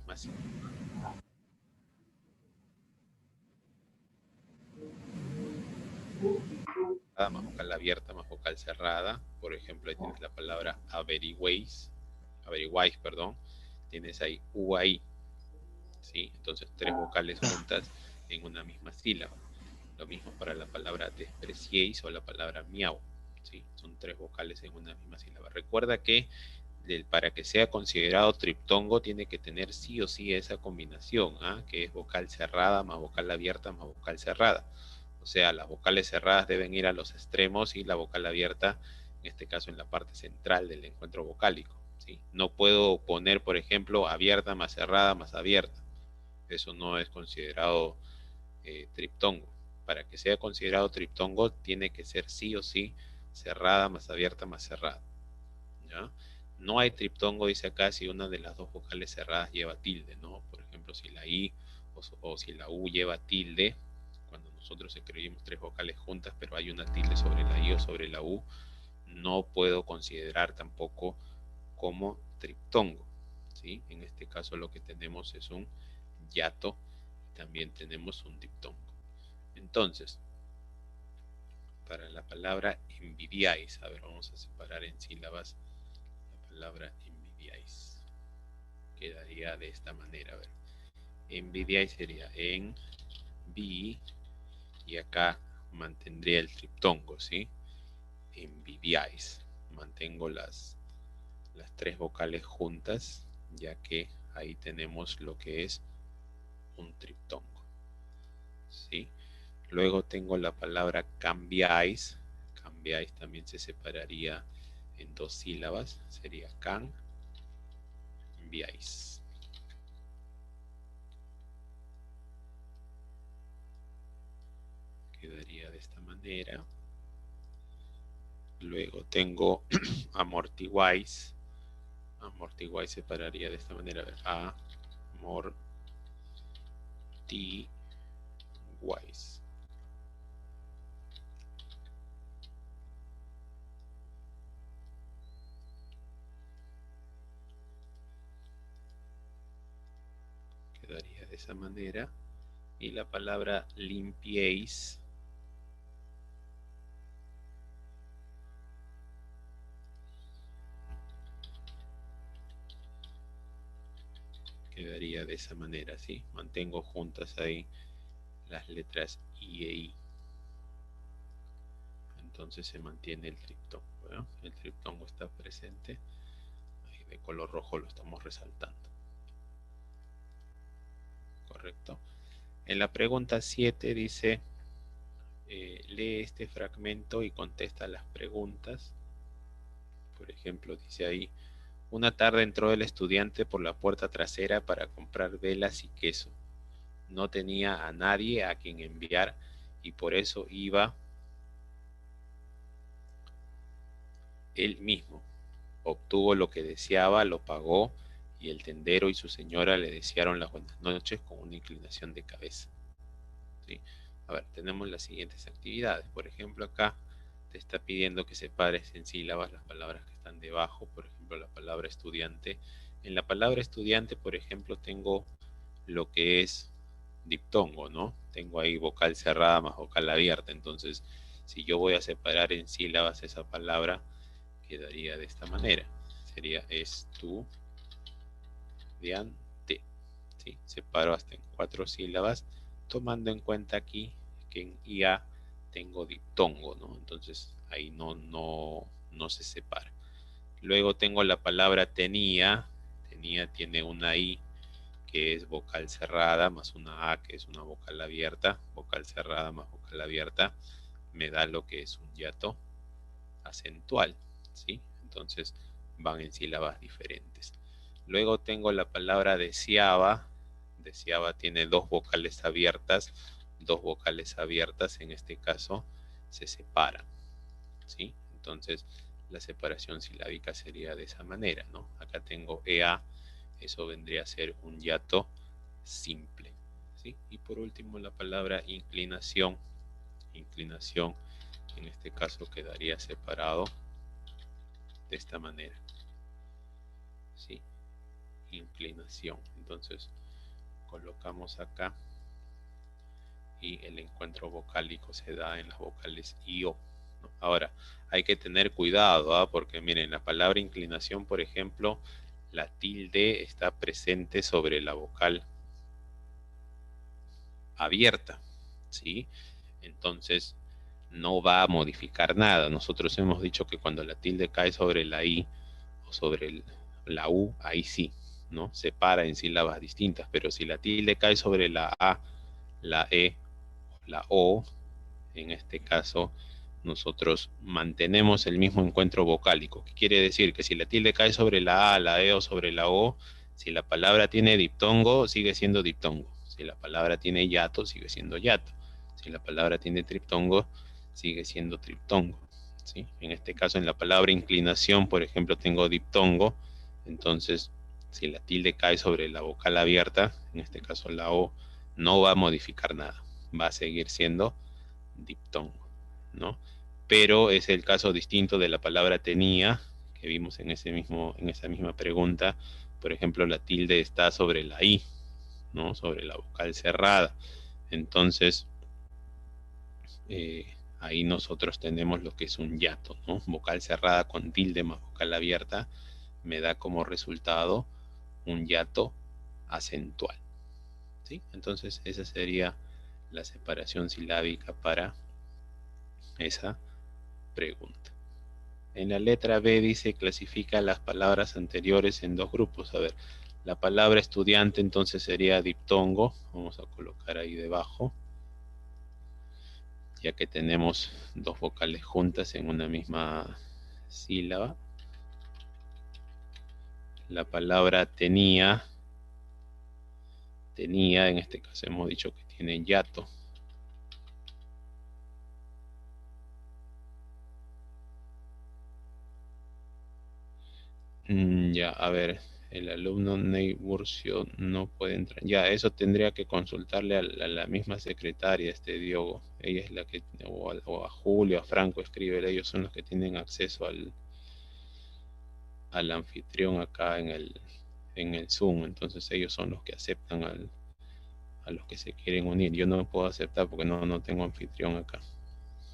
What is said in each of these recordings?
misma sílaba. Más vocal abierta más vocal cerrada. Por ejemplo, ahí tienes la palabra averiguéis, perdón. Tienes ahí UAI, ¿sí? Entonces, tres vocales juntas en una misma sílaba. Lo mismo para la palabra despreciéis o la palabra miau, ¿sí? Son tres vocales en una misma sílaba. Recuerda que para que sea considerado triptongo tiene que tener sí o sí esa combinación, ¿ah? Que es vocal cerrada más vocal abierta más vocal cerrada. O sea, las vocales cerradas deben ir a los extremos y la vocal abierta, en este caso en la parte central del encuentro vocálico, ¿sí? No puedo poner, por ejemplo, abierta más cerrada más abierta. Eso no es considerado triptongo. Para que sea considerado triptongo tiene que ser sí o sí cerrada más abierta más cerrada, ¿ya? No hay triptongo, dice acá, si una de las dos vocales cerradas lleva tilde, ¿no? Por ejemplo, si la I o si la U lleva tilde, cuando nosotros escribimos tres vocales juntas, pero hay una tilde sobre la I o sobre la U, no puedo considerar tampoco como triptongo, ¿sí? En este caso lo que tenemos es un hiato, también tenemos un diptongo. Entonces, para la palabra envidiáis, a ver, vamos a separar en sílabas la palabra envidiáis. Quedaría de esta manera, a ver. Envidiáis sería en, vi, y acá mantendría el triptongo, ¿sí? Envidiáis. Mantengo las tres vocales juntas, ya que ahí tenemos lo que es un triptongo, ¿sí? Luego tengo la palabra cambiáis. Cambiáis también se separaría en dos sílabas. Sería cambiáis. Quedaría de esta manera. Luego tengo amortiguáis. Amortiguáis separaría de esta manera. Amortiguáis. Quedaría de esa manera. Y la palabra limpiéis quedaría de esa manera, ¿sí? Mantengo juntas ahí las letras I e I. Entonces se mantiene el triptongo, ¿no? El triptongo está presente. Ahí de color rojo lo estamos resaltando. Correcto. En la pregunta 7 dice, lee este fragmento y contesta las preguntas. Por ejemplo, dice ahí, una tarde entró el estudiante por la puerta trasera para comprar velas y queso. No tenía a nadie a quien enviar y por eso iba él mismo. Obtuvo lo que deseaba, lo pagó y el tendero y su señora le desearon las buenas noches con una inclinación de cabeza, ¿sí? A ver, tenemos las siguientes actividades. Por ejemplo, acá te está pidiendo que separes en sílabas las palabras que están debajo. Por ejemplo, la palabra estudiante. En la palabra estudiante, por ejemplo, tengo lo que es diptongo, ¿no? Tengo ahí vocal cerrada más vocal abierta. Entonces, si yo voy a separar en sílabas esa palabra, quedaría de esta manera. Sería estudiante, ¿sí? Separo hasta en 4 sílabas, tomando en cuenta aquí que en IA tengo diptongo, ¿no? Entonces ahí no se separa. Luego tengo la palabra tenía. Tenía tiene una I que es vocal cerrada más una A que es una vocal abierta. Vocal cerrada más vocal abierta me da lo que es un hiato acentual, ¿sí? Entonces van en sílabas diferentes. Luego tengo la palabra deseaba. Deseaba tiene dos vocales abiertas. Dos vocales abiertas en este caso se separan, ¿sí? Entonces la separación silábica sería de esa manera, ¿no? Acá tengo EA, eso vendría a ser un hiato simple, ¿sí? Y por último la palabra inclinación. Inclinación en este caso quedaría separado de esta manera, ¿sí? inclinación. Entonces colocamos acá y el encuentro vocálico se da en las vocales I, O, ¿no? Ahora, hay que tener cuidado, porque miren, la palabra inclinación, por ejemplo, la tilde está presente sobre la vocal abierta, ¿sí? Entonces, no va a modificar nada. Nosotros hemos dicho que cuando la tilde cae sobre la I o sobre la U, ahí sí, ¿no? Separa en sílabas distintas, pero si la tilde cae sobre la A, la E, la O, en este caso, nosotros mantenemos el mismo encuentro vocálico. ¿Qué quiere decir? Que si la tilde cae sobre la A, la E o sobre la O, si la palabra tiene diptongo, sigue siendo diptongo. Si la palabra tiene hiato, sigue siendo hiato. Si la palabra tiene triptongo, sigue siendo triptongo, ¿sí? En este caso, en la palabra inclinación, por ejemplo, tengo diptongo. Entonces, si la tilde cae sobre la vocal abierta, en este caso la O, no va a modificar nada. Va a seguir siendo diptongo, ¿no? Pero es el caso distinto de la palabra tenía, que vimos en esa misma pregunta. Por ejemplo, la tilde está sobre la I, ¿no? Sobre la vocal cerrada. Entonces, ahí nosotros tenemos lo que es un hiato, ¿no? Vocal cerrada con tilde más vocal abierta me da como resultado un hiato acentual, ¿sí? Entonces, esa sería la separación silábica para esa pregunta. En la letra B dice clasifica las palabras anteriores en dos grupos. A ver, la palabra estudiante entonces sería diptongo. Vamos a colocar ahí debajo, ya que tenemos dos vocales juntas en una misma sílaba. La palabra tenía, en este caso hemos dicho que tiene hiato. Ya, a ver, el alumno Ney Burcio no puede entrar. Ya, eso tendría que consultarle a la misma secretaria, Diogo. Ella es la que, o a Julio, a Franco, escribe, ellos son los que tienen acceso al anfitrión acá en el Zoom. Entonces ellos son los que aceptan a los que se quieren unir. Yo no me puedo aceptar porque no tengo anfitrión acá.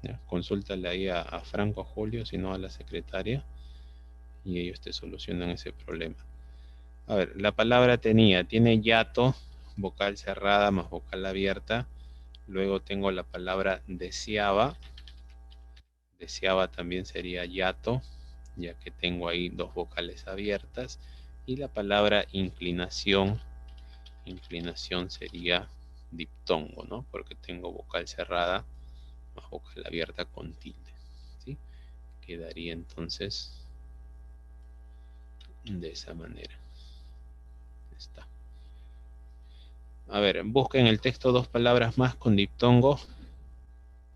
¿Ya? Consúltale ahí a Franco, a Julio, sino a la secretaria, y ellos te solucionan ese problema. A ver, la palabra tiene hiato, vocal cerrada más vocal abierta. Luego tengo la palabra deseaba. Deseaba también sería hiato, ya que tengo ahí dos vocales abiertas. Y la palabra inclinación. Inclinación sería diptongo, ¿no? Porque tengo vocal cerrada más vocal abierta con tilde, ¿sí? Quedaría entonces de esa manera. Está. A ver, busquen en el texto dos palabras más con diptongo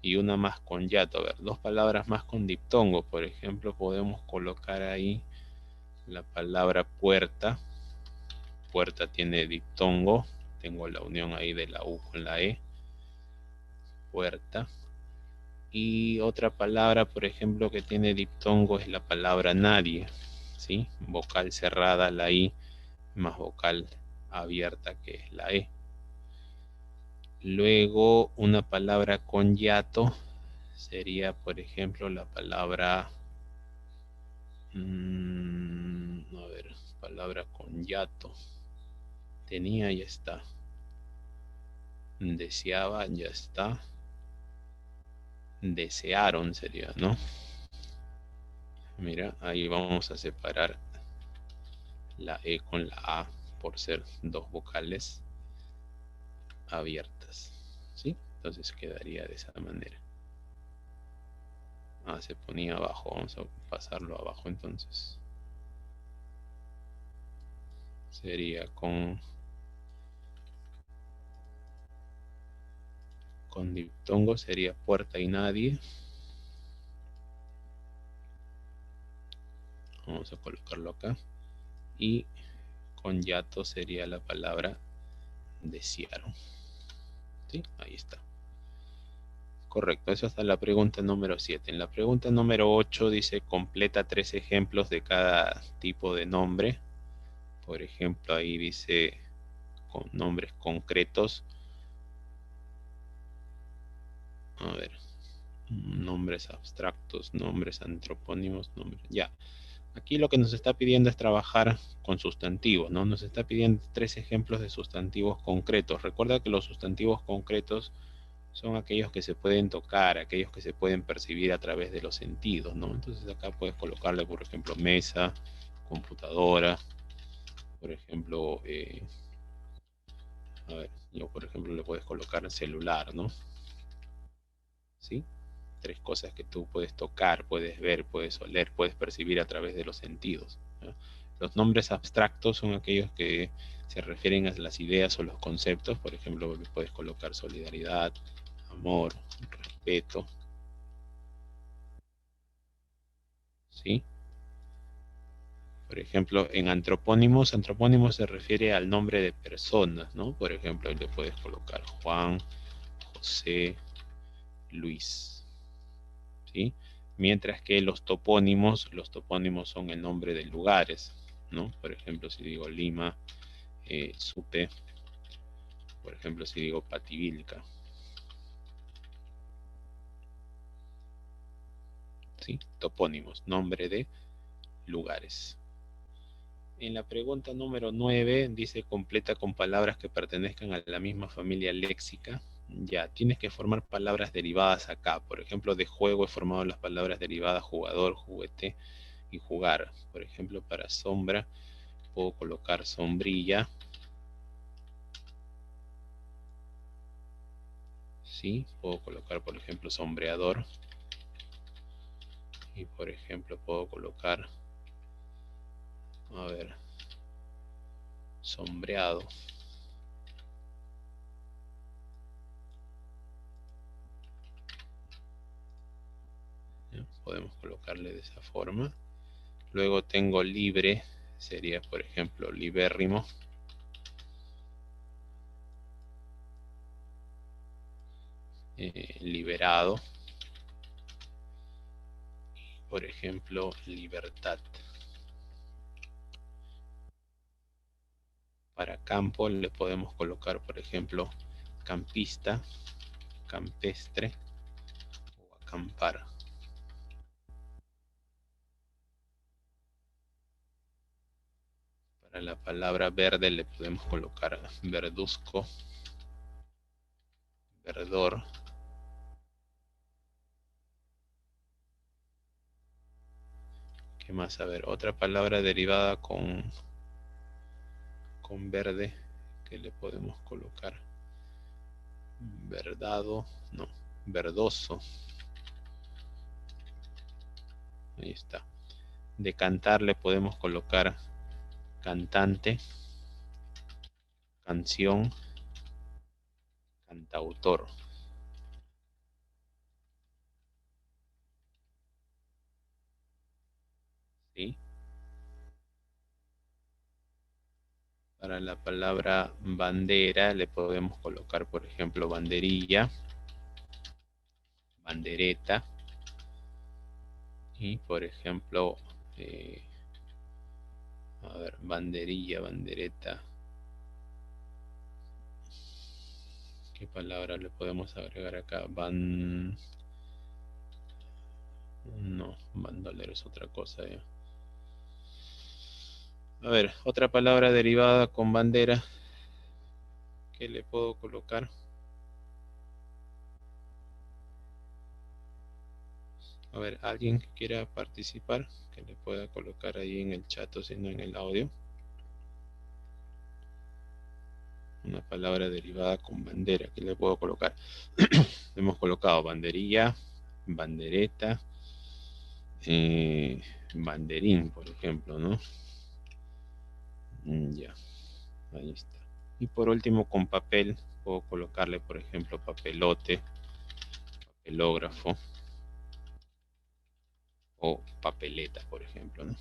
y una más con hiato. A ver, dos palabras más con diptongo. Por ejemplo, podemos colocar ahí la palabra puerta. Puerta tiene diptongo. Tengo la unión ahí de la U con la E. Puerta. Y otra palabra, por ejemplo, que tiene diptongo es la palabra nadie, ¿sí? Vocal cerrada la I más vocal abierta que es la E. Luego, una palabra con hiato sería, por ejemplo, la palabra, a ver, palabra con hiato. Tenía, ya está. Deseaba, ya está. Desearon sería, ¿no? Mira, ahí vamos a separar la E con la A por ser dos vocales abiertas, ¿sí? Entonces quedaría de esa manera. Se ponía abajo, vamos a pasarlo abajo entonces. Sería con diptongo sería puerta y nadie. Vamos a colocarlo acá. Y con hiato sería la palabra desearon. ¿Sí? Ahí está. Correcto, eso está la pregunta número 7. En la pregunta número 8 dice completa 3 ejemplos de cada tipo de nombre. Por ejemplo, ahí dice con nombres concretos. A ver, nombres abstractos, nombres antropónimos, nombres. Ya. Aquí lo que nos está pidiendo es trabajar con sustantivos, ¿no? Nos está pidiendo 3 ejemplos de sustantivos concretos. Recuerda que los sustantivos concretos son aquellos que se pueden tocar, aquellos que se pueden percibir a través de los sentidos, ¿no? Entonces acá puedes colocarle, por ejemplo, mesa, computadora, por ejemplo, a ver, yo por ejemplo le puedes colocar celular, ¿no? ¿Sí? 3 cosas que tú puedes tocar, puedes ver, puedes oler, puedes percibir a través de los sentidos, ¿no? Los nombres abstractos son aquellos que se refieren a las ideas o los conceptos. Por ejemplo, puedes colocar solidaridad, amor, respeto, ¿sí? Por ejemplo, en antropónimos, antropónimos se refiere al nombre de personas, ¿no? Por ejemplo, le puedes colocar Juan, José, Luis, ¿sí? Mientras que los topónimos son el nombre de lugares, ¿no? Por ejemplo, si digo Lima, Supe, por ejemplo, si digo Pativilca, ¿sí? Topónimos, nombre de lugares. En la pregunta número 9 dice completa con palabras que pertenezcan a la misma familia léxica. Ya, tienes que formar palabras derivadas acá. Por ejemplo, de juego he formado las palabras derivadas jugador, juguete y jugar. Por ejemplo, para sombra puedo colocar sombrilla. ¿Sí? Puedo colocar, por ejemplo, sombreador. Y por ejemplo, puedo colocar, a ver, sombreado. ¿Ya? Podemos colocarle de esa forma. Luego tengo libre, sería por ejemplo libérrimo. Liberado. Por ejemplo, libertad. Para campo le podemos colocar, por ejemplo, campista, campestre o acampar. Para la palabra verde le podemos colocar verduzco, verdor. ¿Qué más? A ver, otra palabra derivada con verde que le podemos colocar. Verdado, no, verdoso. Ahí está. De cantar le podemos colocar cantante, canción, cantautor. ¿Sí? Para la palabra bandera le podemos colocar, por ejemplo, banderilla, bandereta. Y, por ejemplo, eh, a ver, banderilla, bandereta. ¿Qué palabra le podemos agregar acá? No, bandolero es otra cosa. A ver, otra palabra derivada con bandera. ¿Qué le puedo colocar? A ver, alguien que quiera participar, que le pueda colocar ahí en el chat o si no en el audio. Una palabra derivada con bandera, que le puedo colocar. Hemos colocado banderilla, bandereta, banderín, por ejemplo, ¿no? Ya, ahí está. Y por último, con papel, puedo colocarle, por ejemplo, papelote, papelógrafo o papeleta, por ejemplo, ¿no?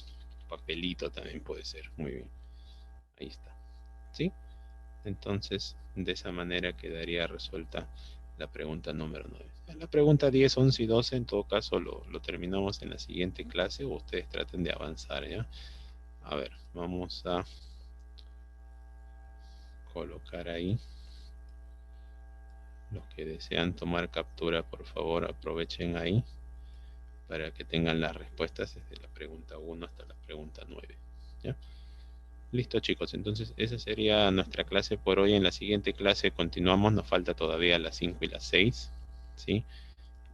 Papelito también puede ser, muy bien. Ahí está. ¿Sí? Entonces, de esa manera quedaría resuelta la pregunta número 9. La pregunta 10, 11 y 12, en todo caso, lo terminamos en la siguiente clase o ustedes traten de avanzar, ¿ya? A ver, vamos a colocar ahí. Los que desean tomar captura, por favor, aprovechen ahí para que tengan las respuestas desde la pregunta 1 hasta la pregunta 9. ¿Ya? Listo, chicos, entonces esa sería nuestra clase por hoy. En la siguiente clase continuamos, nos falta todavía las 5 y las 6, ¿sí?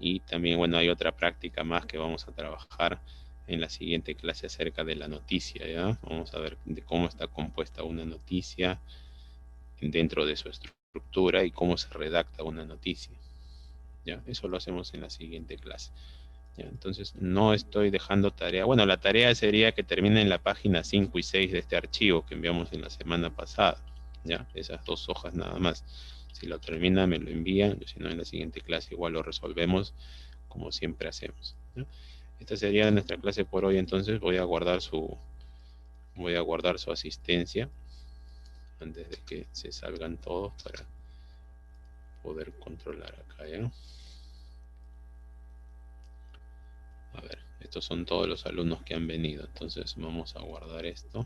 Y también, bueno, hay otra práctica más que vamos a trabajar en la siguiente clase acerca de la noticia, ¿ya? Vamos a ver de cómo está compuesta una noticia dentro de su estructura y cómo se redacta una noticia, ¿ya? Eso lo hacemos en la siguiente clase. ¿Ya? Entonces no estoy dejando tarea. Bueno, la tarea sería que termine en la página 5 y 6 de este archivo que enviamos en la semana pasada. ¿Ya? Esas 2 hojas nada más. Si lo termina, me lo envían. Si no, en la siguiente clase igual lo resolvemos como siempre hacemos. ¿Ya? Esta sería nuestra clase por hoy. Entonces voy a guardar su asistencia antes de que se salgan todos para poder controlar acá, ¿ya? A ver, estos son todos los alumnos que han venido, entonces vamos a guardar esto.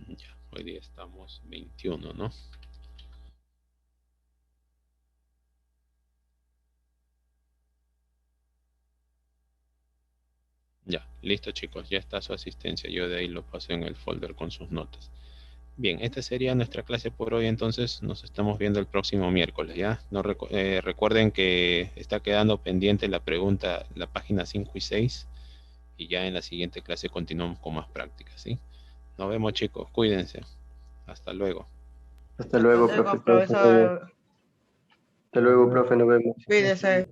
Ya, hoy día estamos 21, ¿no? Ya, listo chicos, ya está su asistencia. Yo de ahí lo paso en el folder con sus notas. Bien, esta sería nuestra clase por hoy, entonces nos estamos viendo el próximo miércoles, ¿ya? No recuerden que está quedando pendiente la pregunta, la página 5 y 6, y ya en la siguiente clase continuamos con más prácticas, ¿sí? Nos vemos chicos, cuídense. Hasta luego. Hasta luego, Hasta luego, profesor. profesor. Hasta luego, profe, nos vemos. Cuídese.